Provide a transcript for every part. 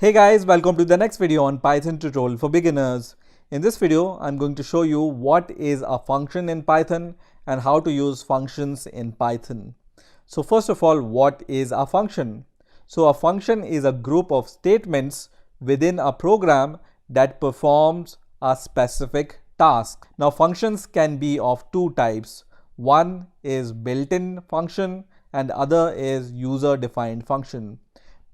Hey guys, welcome to the next video on Python tutorial for beginners. In this video, I'm going to show you what is a function in Python and how to use functions in Python. So first of all, what is a function? So a function is a group of statements within a program that performs a specific task. Now functions can be of two types. One is built-in function and other is user-defined function.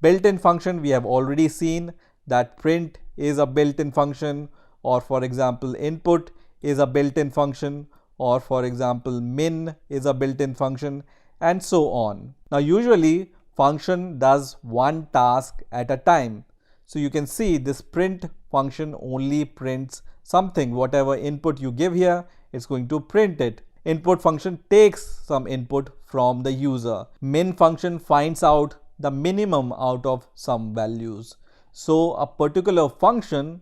Built-in function, we have already seen that print is a built-in function, or for example input is a built-in function, or for example min is a built-in function, and so on. Now usually function does one task at a time. So you can see this print function only prints something. Whatever input you give here, it's going to print it. Input function takes some input from the user. Min function finds out the minimum out of some values. So a particular function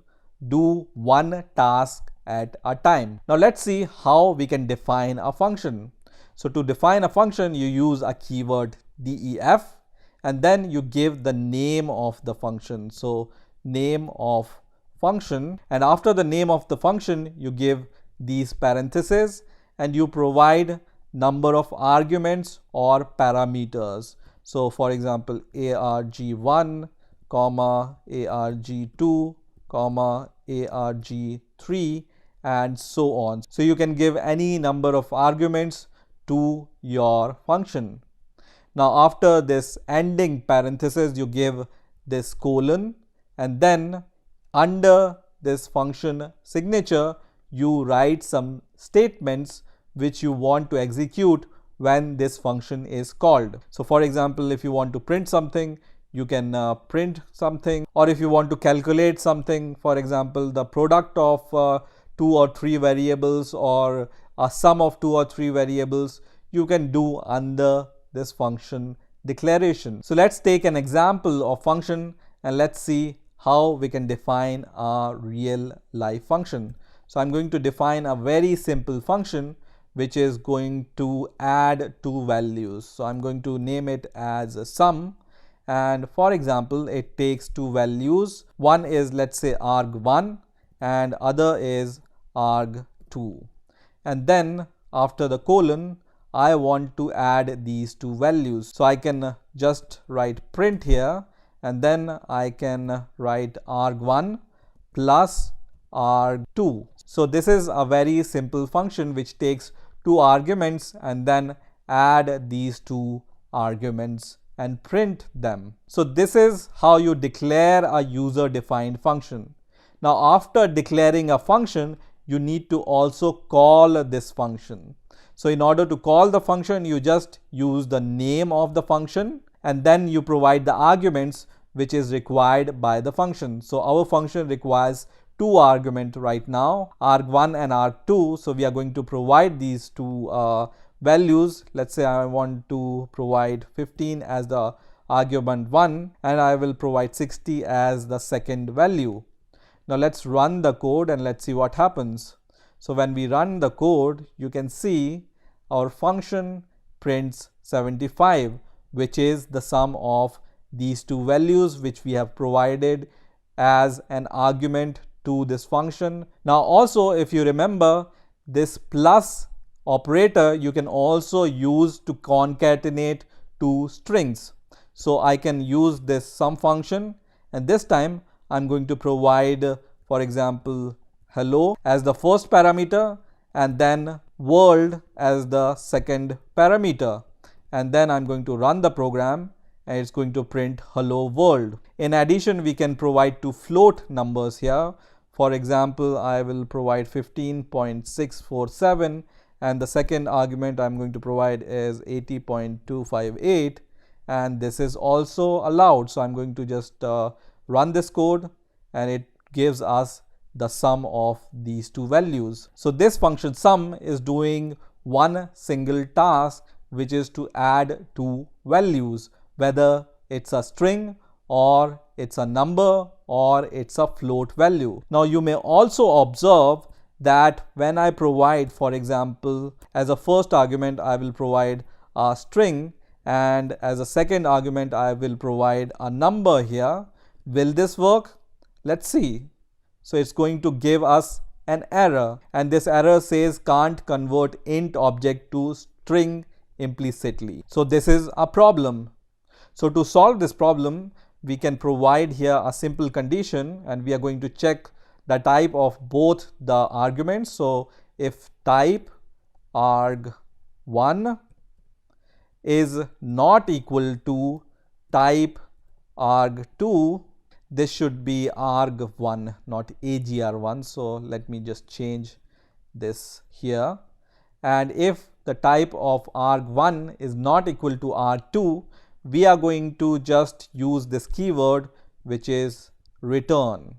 do one task at a time. Now let's see how we can define a function. So to define a function, you use a keyword def and then you give the name of the function. So name of function, and after the name of the function you give these parentheses and you provide number of arguments or parameters. So for example arg1, arg2, arg3, and so on. So you can give any number of arguments to your function. Now after this ending parenthesis you give this colon, and then under this function signature you write some statements which you want to execute when this function is called. So for example, if you want to print something, you can print something, or if you want to calculate something, for example the product of two or three variables or a sum of two or three variables, you can do under this function declaration. So let's take an example of function and let's see how we can define a real life function. So I'm going to define a very simple function which is going to add two values. So I'm going to name it as a sum, and for example it takes two values. One is, let's say, arg1 and other is arg2, and then after the colon I want to add these two values. So I can just write print here, and then I can write arg1 plus arg2. So this is a very simple function which takes two arguments and then add these two arguments and print them. So this is how you declare a user-defined function. Now after declaring a function, you need to also call this function. So in order to call the function, you just use the name of the function and then you provide the arguments which is required by the function. So our function requires two arguments right now, arg1 and arg2. So we are going to provide these two values. Let's say I want to provide 15 as the argument 1 and I will provide 60 as the second value. Now let's run the code and let's see what happens. So when we run the code, you can see our function prints 75, which is the sum of these two values which we have provided as an argument to this function. Now also, if you remember, this plus operator you can also use to concatenate two strings. So I can use this sum function, and this time I'm going to provide, for example, hello as the first parameter and then world as the second parameter, and then I'm going to run the program and it's going to print hello world. In addition, we can provide two float numbers here. For example, I will provide 15.647 and the second argument I'm going to provide is 80.258, and this is also allowed. So I'm going to just run this code and it gives us the sum of these two values. So this function sum is doing one single task, which is to add two values, whether it's a string or it's a number or it's a float value. Now you may also observe that when I provide, for example, as a first argument I will provide a string and as a second argument I will provide a number here. Will this work? Let's see. So it's going to give us an error, and this error says can't convert int object to string implicitly. So this is a problem. So to solve this problem, we can provide here a simple condition, and we are going to check the type of both the arguments. So if type arg1 is not equal to type arg2, this should be arg1, not agr1. So let me just change this here. And if the type of arg1 is not equal to r2, we are going to just use this keyword, which is return.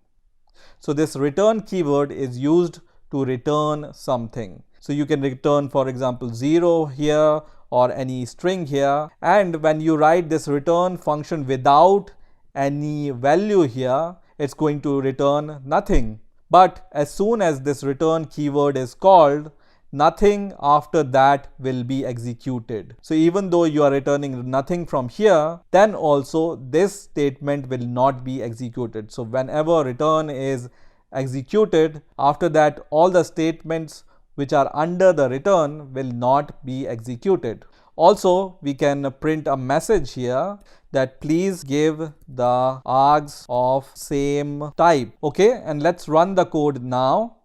So this return keyword is used to return something. So you can return, for example, 0 here or any string here. And when you write this return function without any value here, it's going to return nothing. But as soon as this return keyword is called, nothing after that will be executed. So even though you are returning nothing from here, then also this statement will not be executed. So whenever return is executed, after that all the statements which are under the return will not be executed. Also, we can print a message here that please give the args of same type. Okay, and let's run the code now,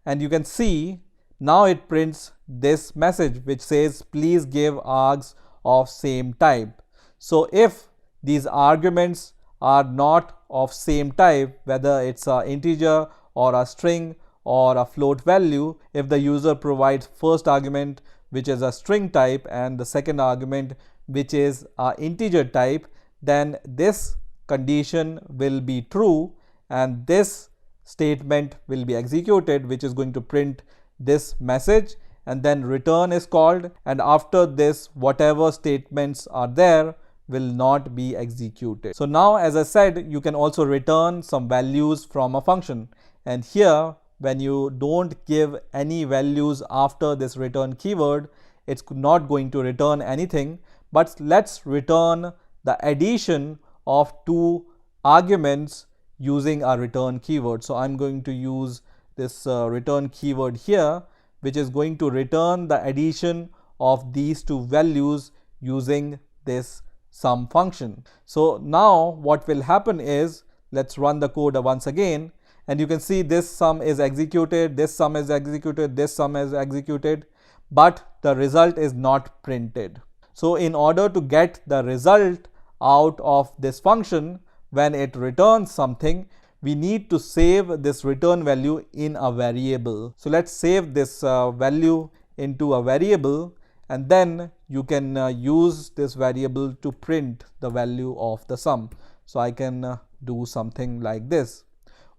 and you can see now it prints this message which says please give args of same type. So if these arguments are not of same type, whether it's an integer or a string or a float value, if the user provides first argument which is a string type and the second argument which is an integer type, then this condition will be true and this statement will be executed, which is going to print this message, and then return is called, and after this whatever statements are there will not be executed. So now, as I said, you can also return some values from a function, and here when you don't give any values after this return keyword, it's not going to return anything. But let's return the addition of two arguments using a return keyword. So I'm going to use this return keyword here, which is going to return the addition of these two values using this sum function. So now what will happen is, let's run the code once again, and you can see this sum is executed, this sum is executed, this sum is executed, but the result is not printed. So in order to get the result out of this function, when it returns something, we need to save this return value in a variable. So let's save this value into a variable, and then you can use this variable to print the value of the sum. So I can do something like this.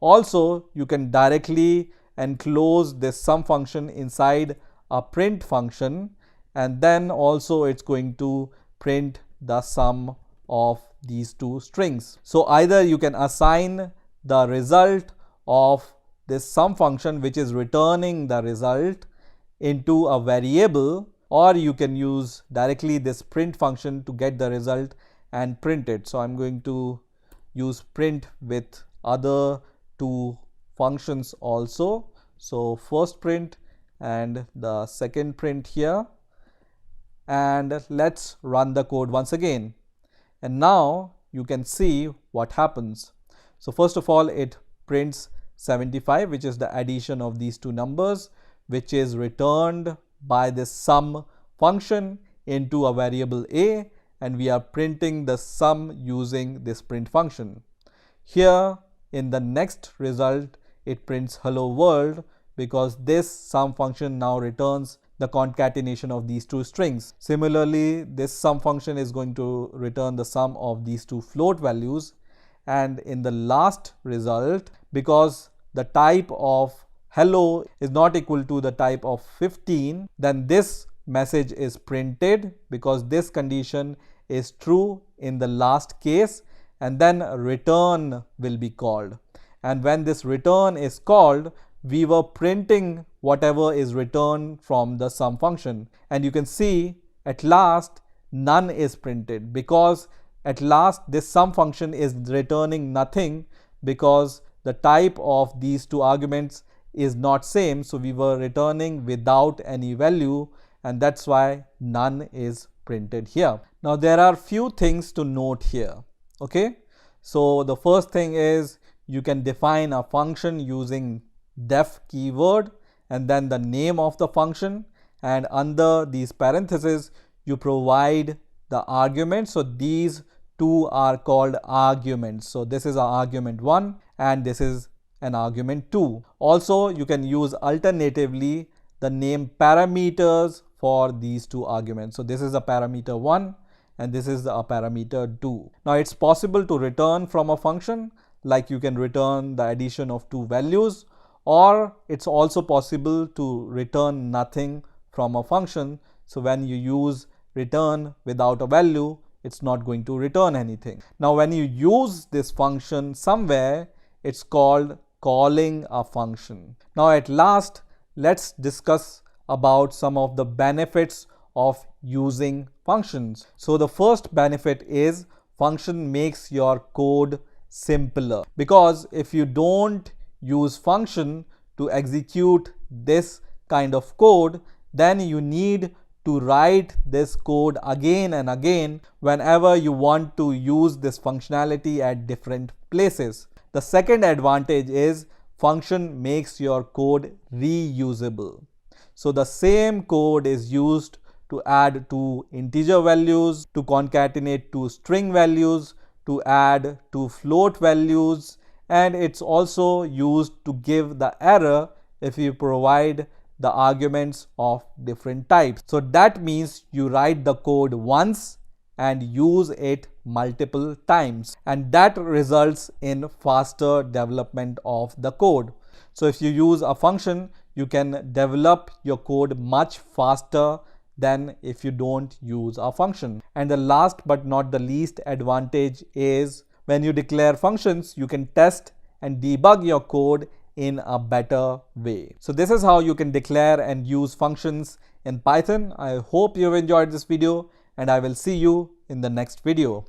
Also, you can directly enclose this sum function inside a print function, and then also it's going to print the sum of these two strings. So either you can assign the result of this sum function, which is returning the result, into a variable, or you can use directly this print function to get the result and print it. So I'm going to use print with other two functions also. So first print and the second print here, and let's run the code once again, and now you can see what happens. So first of all, it prints 75, which is the addition of these two numbers, which is returned by this sum function into a variable a, and we are printing the sum using this print function. Here in the next result, it prints hello world, because this sum function now returns the concatenation of these two strings. Similarly, this sum function is going to return the sum of these two float values. And in the last result, because the type of hello is not equal to the type of 15, then this message is printed, because this condition is true in the last case, and then return will be called. And when this return is called, we were printing whatever is returned from the sum function, and you can see at last none is printed, because At last, this sum function is returning nothing because the type of these two arguments is not same. So we were returning without any value, and that's why none is printed here. Now there are few things to note here. Okay, so the first thing is you can define a function using def keyword and then the name of the function, and under these parentheses you provide the argument. So these two are called arguments. So this is an argument 1 and this is an argument 2. Also, you can use alternatively the name parameters for these two arguments. So this is a parameter 1 and this is a parameter 2. Now it's possible to return from a function, like you can return the addition of two values, or it's also possible to return nothing from a function. So when you use return without a value, it's not going to return anything. Now when you use this function somewhere, it's called calling a function. Now at last, let's discuss about some of the benefits of using functions. So the first benefit is function makes your code simpler, because if you don't use function to execute this kind of code, then you need to write this code again and again whenever you want to use this functionality at different places. The second advantage is function makes your code reusable. So the same code is used to add two integer values, to concatenate two string values, to add two float values, and it's also used to give the error if you provide the arguments of different types. So that means you write the code once and use it multiple times, and that results in faster development of the code. So if you use a function, you can develop your code much faster than if you don't use a function. And the last but not the least advantage is when you declare functions, you can test and debug your code in a better way. So this is how you can declare and use functions in Python. I hope you've enjoyed this video, and I will see you in the next video.